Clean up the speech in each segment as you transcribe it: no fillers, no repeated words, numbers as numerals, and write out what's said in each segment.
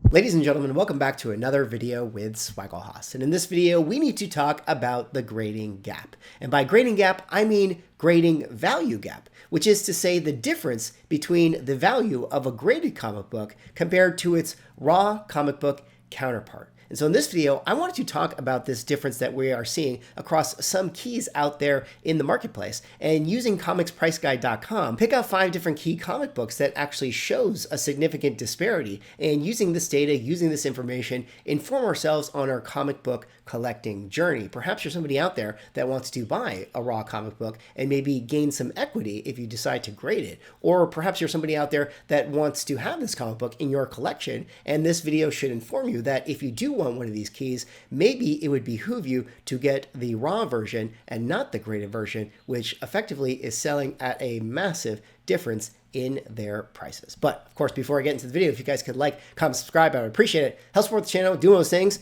Ladies and gentlemen, welcome back to another video with Swaggle. And in this video, we need to talk about the grading gap. And by grading gap, I mean grading value gap, which is to say the difference between the value of a graded comic book compared to its raw comic book counterpart. And so in this video, I wanted to talk about this difference that we are seeing across some keys out there in the marketplace. And using comicspriceguide.com, pick out 5 different key comic books that actually shows a significant disparity. And using this data, using this information, inform ourselves on our comic book collecting journey. Perhaps you're somebody out there that wants to buy a raw comic book and maybe gain some equity if you decide to grade it. Or perhaps you're somebody out there that wants to have this comic book in your collection. And this video should inform you that if you do want one of these keys, maybe it would behoove you to get the raw version and not the graded version, which effectively is selling at a massive difference in their prices. But of course, before I get into the video, if you guys could like, comment, subscribe, I would appreciate it. Help support the channel, do those things.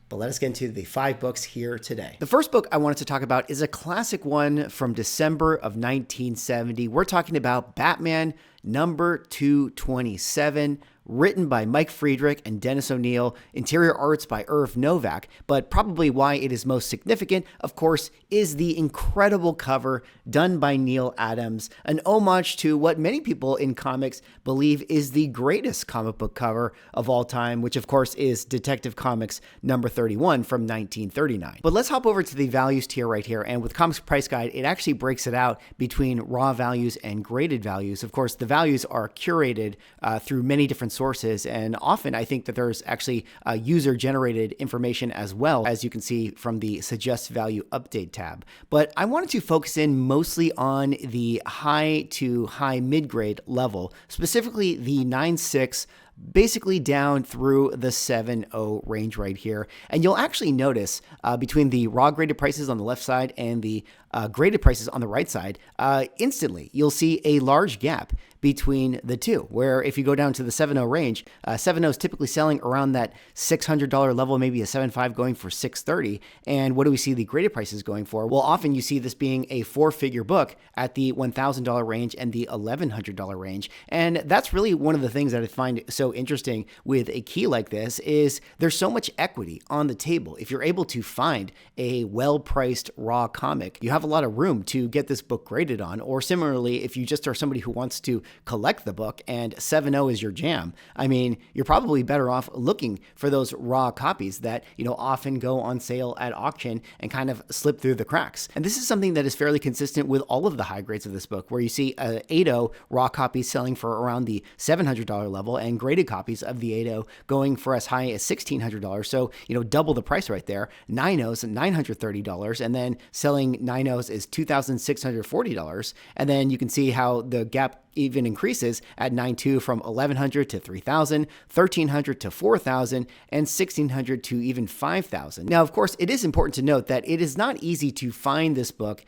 But let us get into the 5 books here today. The first book I wanted to talk about is a classic one from December of 1970. We're talking about Batman number 227, written by Mike Friedrich and Dennis O'Neil, interior arts by Irv Novak, but probably why it is most significant, of course, is the incredible cover done by Neil Adams, an homage to what many people in comics believe is the greatest comic book cover of all time, which of course is Detective Comics number 31 from 1939. But let's hop over to the values tier right here, and with Comics Price Guide, it actually breaks it out between raw values and graded values. Of course, the values are curated through many different sources, and often I think that there's actually user-generated information as well, as you can see from the Suggest Value Update tab. But I wanted to focus in mostly on the high to high mid-grade level, specifically the 9.6, basically down through the 7.0 range right here. And you'll actually notice between the raw graded prices on the left side and the graded prices on the right side, instantly you'll see a large gap between the two, where if you go down to the 7.0 range, 7.0 is typically selling around that $600 level, maybe a 7.5 going for $630. And what do we see the graded prices going for? Well, often you see this being a 4-figure book at the $1,000 range and the $1,100 range. And that's really one of the things that I find so interesting with a key like this is there's so much equity on the table. If you're able to find a well-priced raw comic, you have a lot of room to get this book graded on. Or similarly, if you just are somebody who wants to collect the book and 7.0 is your jam, I mean, you're probably better off looking for those raw copies that, often go on sale at auction and kind of slip through the cracks. And this is something that is fairly consistent with all of the high grades of this book, where you see 8.0 raw copies selling for around the $700 level and graded copies of the 8.0 going for as high as $1,600. So, double the price right there. 9.0s $930, and then selling 9.0s is $2,640. And then you can see how the gap even increases at 9.2 from $1,100 to $3,000, $1,300 to $4,000, and $1,600 to even $5,000. Now, of course, it is important to note that it is not easy to find this book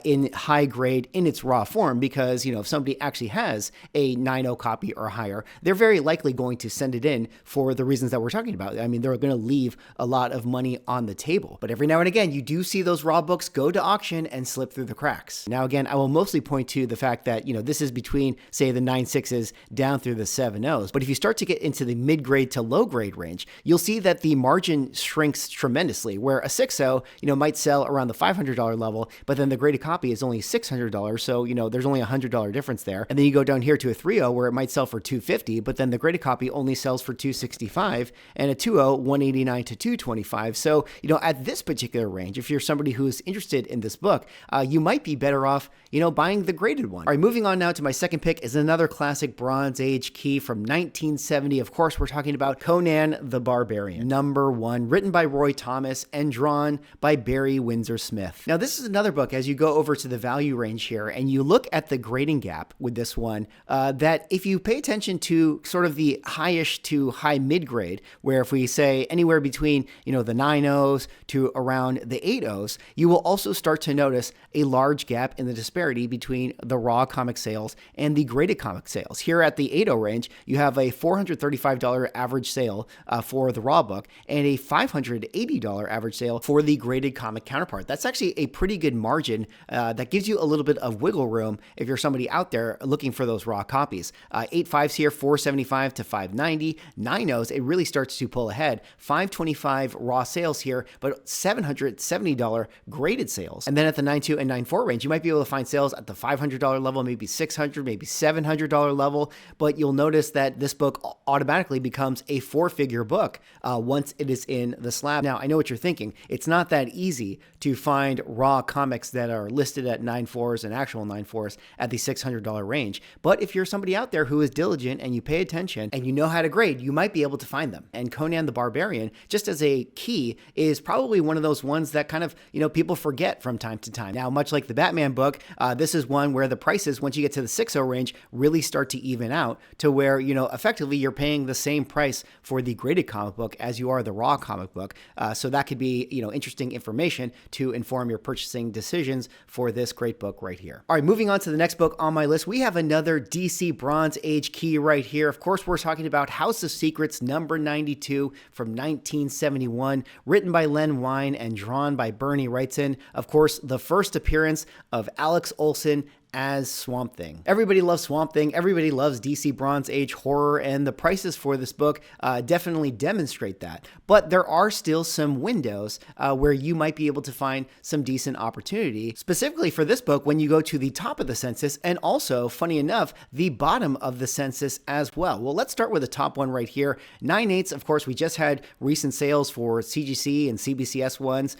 in high grade in its raw form, because if somebody actually has a 9.0 copy or higher, they're very likely going to send it in for the reasons that we're talking about. I mean, they're going to leave a lot of money on the table. But every now and again, you do see those raw books go to auction and slip through the cracks. Now, again, I will mostly point to the fact that this is between, say, the 9.6s down through the 7.0s. But if you start to get into the mid-grade to low-grade range, you'll see that the margin shrinks tremendously, where a 6.0 might sell around the $500 level, but then the graded copy is only $600, so there's only a $100 difference there. And then you go down here to a 3.0 where it might sell for $250, but then the graded copy only sells for $265, and a 2.0 $189 to $225. So at this particular range, if you're somebody who's interested in this book, you might be better off buying the graded one. All right, moving on now to my second pick is another classic Bronze Age key from 1970. Of course, we're talking about Conan the Barbarian, number 1, written by Roy Thomas and drawn by Barry Windsor Smith. Now, this is another book, as you go over to the value range here and you look at the grading gap with this one, that if you pay attention to sort of the highish to high mid-grade, where if we say anywhere between, the 9.0s to around the 8.0s, you will also start to notice a large gap in the disparity between the raw comic sales and the graded comic sales. Here at the 8.0 range, you have a $435 average sale for the raw book and a $580 average sale for the graded comic counterpart. That's actually a pretty good margin edition that gives you a little bit of wiggle room if you're somebody out there looking for those raw copies. 8.5s here, 475 to 590. 9.0s, it really starts to pull ahead. 525 raw sales here, but $770 graded sales. And then at the 9.2 and 9.4 range, you might be able to find sales at the $500 level, maybe $600, maybe $700 level. But you'll notice that this book automatically becomes a four-figure book once it is in the slab. Now, I know what you're thinking. It's not that easy to find raw comics that are listed at 9.4s and actual 9.4s at the $600 range. But if you're somebody out there who is diligent and you pay attention and you know how to grade, you might be able to find them. And Conan the Barbarian, just as a key, is probably one of those ones that kind of, people forget from time to time. Now, much like the Batman book, this is one where the prices, once you get to the 6.0 range, really start to even out to where, effectively you're paying the same price for the graded comic book as you are the raw comic book. So that could be, interesting information to inform your purchasing decisions for this great book right here. All right, moving on to the next book on my list, we have another DC Bronze Age key right here. Of course, we're talking about House of Secrets number 92 from 1971, written by Len Wein and drawn by Bernie Wrightson. Of course, the first appearance of Alex Olsen as Swamp Thing. Everybody loves Swamp Thing. Everybody loves DC Bronze Age horror, and the prices for this book definitely demonstrate that. But there are still some windows where you might be able to find some decent opportunity, specifically for this book when you go to the top of the census and also, funny enough, the bottom of the census as well. Well, let's start with the top one right here. 9.8s, of course, we just had recent sales for CGC and CBCS ones,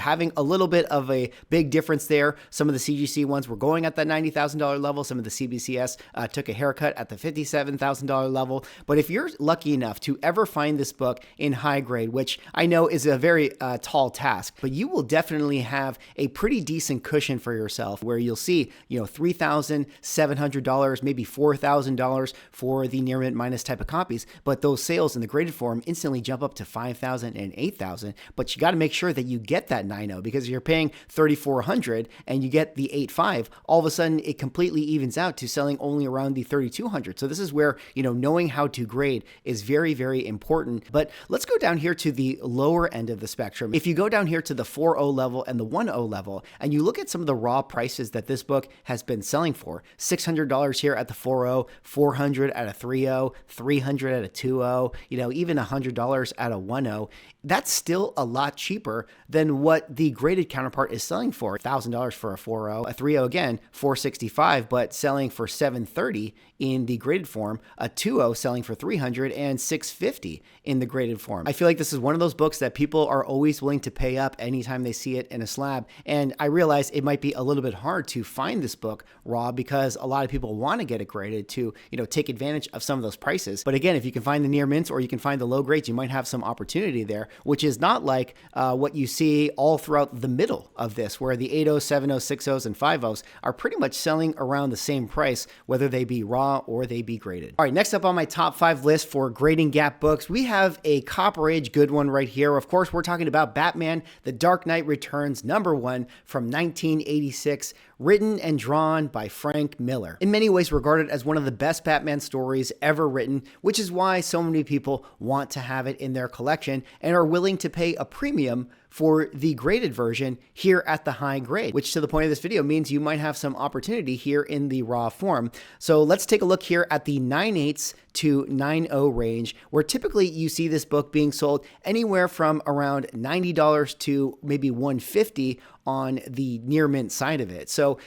having a little bit of a big difference there. Some of the CGC ones were going at that $90,000 level. Some of the CBCS took a haircut at the $57,000 level. But if you're lucky enough to ever find this book in high grade, which I know is a very tall task, but you will definitely have a pretty decent cushion for yourself where you'll see, $3,700, maybe $4,000 for the near mint minus type of copies. But those sales in the graded form instantly jump up to $5,000 and $8,000. But you got to make sure that you get that 9.0 because you're paying $3,400 and you get the 8.5. All of a sudden, it completely evens out to selling only around the $3,200. So this is where, knowing how to grade is very, very important. But let's go down here to the lower end of the spectrum. If you go down here to the 4.0 level and the 1.0 level, and you look at some of the raw prices that this book has been selling for, $600 here at the 4.0, $400 at a 3.0, $300 at a 2.0, even $100 at a 1.0, that's still a lot cheaper than what the graded counterpart is selling for. $1,000 for a 4.0, a 3.0 again, $465, but selling for $730 in the graded form, a 2.0 selling for $300 and $650 in the graded form. I feel like this is one of those books that people are always willing to pay up anytime they see it in a slab. And I realize it might be a little bit hard to find this book raw because a lot of people want to get it graded to, take advantage of some of those prices. But again, if you can find the near mints or you can find the low grades, you might have some opportunity there, which is not like what you see all throughout the middle of this, where the 8.0s, 7.0s, 6.0s, and 5.0s are pretty much selling around the same price, whether they be raw or they be graded. All right, next up on my top 5 list for grading gap books, we have a Copper Age good one right here. Of course, we're talking about Batman, The Dark Knight Returns, number 1 from 1986, written and drawn by Frank Miller. In many ways regarded as one of the best Batman stories ever written, which is why so many people want to have it in their collection and are willing to pay a premium for the graded version here at the high grade, which to the point of this video means you might have some opportunity here in the raw form. So let's take a look here at the 9.8s to 9.0 range, where typically you see this book being sold anywhere from around $90 to maybe $150 on the near mint side of it. So,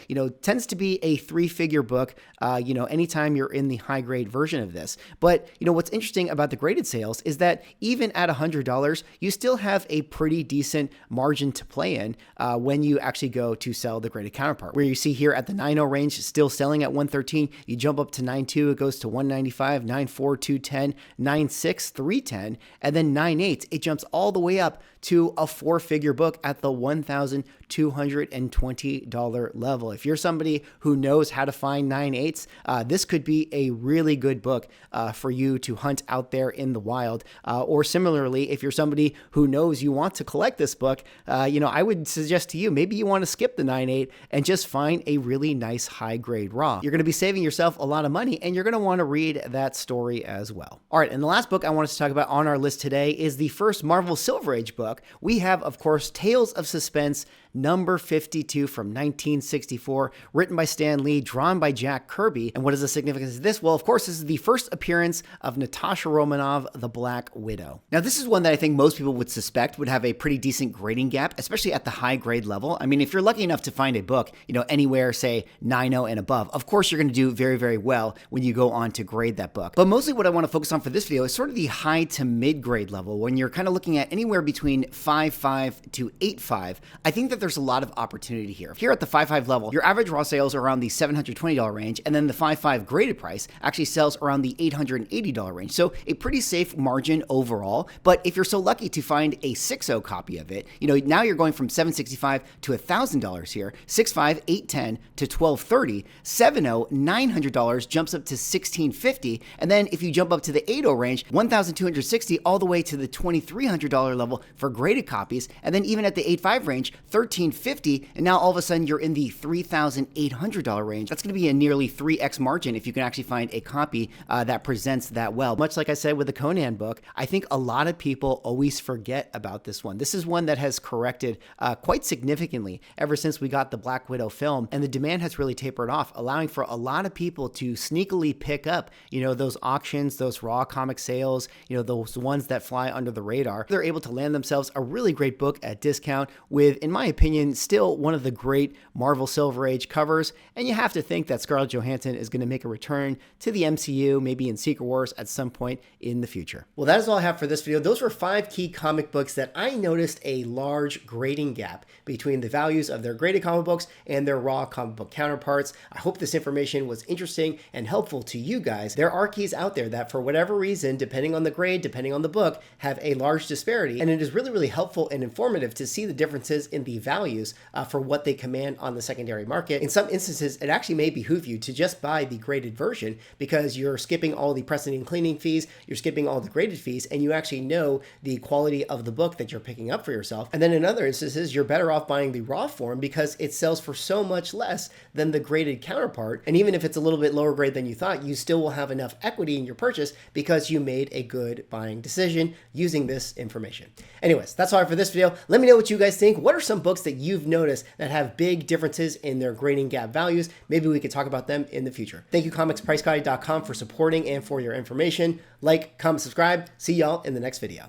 tends to be a 3-figure book, anytime you're in the high grade version of this. But, what's interesting about the graded sales is that even at $100, you still have a pretty decent margin to play in when you actually go to sell the graded counterpart. Where you see here at the 9.0 range, still selling at $113, you jump up to 9.2, it goes to $195, 9.4, $210, 9.6, $310, and then 9.8, it jumps all the way up to a 4-figure book at the $1,220 level. If you're somebody who knows how to find 9.8s, this could be a really good book for you to hunt out there in the wild. Or similarly, if you're somebody who knows you want to collect this book, I would suggest to you, maybe you want to skip the 9.8 and just find a really nice high grade raw. You're going to be saving yourself a lot of money and you're going to want to read that story as well. All right, and the last book I want us to talk about on our list today is the first Marvel Silver Age book. We have, of course, Tales of Suspense number 52 from 1964, written by Stan Lee, drawn by Jack Kirby. And what is the significance of this? Well, of course, this is the first appearance of Natasha Romanoff, the Black Widow. Now, this is one that I think most people would suspect would have a pretty decent grading gap, especially at the high grade level. I mean, if you're lucky enough to find a book, anywhere, say 9.0 and above, of course, you're going to do very, very well when you go on to grade that book. But mostly what I want to focus on for this video is sort of the high to mid grade level. When you're kind of looking at anywhere between 5.5 to 8.5, I think that there's a lot of opportunity here. Here at the 5.5 level, your average raw sales are around the $720 range, and then the 5.5 graded price actually sells around the $880 range. So a pretty safe margin overall. But if you're so lucky to find a 6.0 copy of it, now you're going from $765 to $1,000 here. 6.5, $810 to $1,230. 7.0, $900 jumps up to $1,650. And then if you jump up to the 8.0 range, $1,260 all the way to the $2,300 level for graded copies. And then even at the 8.5 range, $1,350. And now all of a sudden you're in the $3,800 range. That's going to be a nearly 3x margin if you can actually find a copy that presents that well. Much like I said with the Conan book, I think a lot of people always forget about this one. This is one that has corrected quite significantly ever since we got the Black Widow film, and the demand has really tapered off, allowing for a lot of people to sneakily pick up, those auctions, those raw comic sales, those ones that fly under the radar. They're able to land themselves a really great book at discount with, in my opinion, still one of the great Marvel Silver Age covers. And you have to think that Scarlett Johansson is going to make a return to the MCU, maybe in Secret Wars at some point in the future. Well, that is all I have for this video. Those were 5 key comic books that I noticed a large grading gap between the values of their graded comic books and their raw comic book counterparts. I hope this information was interesting and helpful to you guys. There are keys out there that for whatever reason, depending on the grade, depending on the book, have a large disparity. And it is really, really helpful and informative to see the differences in the values for what they command on the secondary market. In some instances, it actually may behoove you to just buy the graded version because you're skipping all the pressing and cleaning fees, you're skipping all the graded fees, and you actually know the quality of the book that you're picking up for yourself. And then in other instances, you're better off buying the raw form because it sells for so much less than the graded counterpart. And even if it's a little bit lower grade than you thought, you still will have enough equity in your purchase because you made a good buying decision using this information. Anyways, that's all for this video. Let me know what you guys think. What are some books that you've noticed that have big differences in their grading gap values? Maybe we could talk about them in the future. Thank you, comicspriceguide.com, for supporting and for your information. Like, comment, subscribe. See y'all in the next video.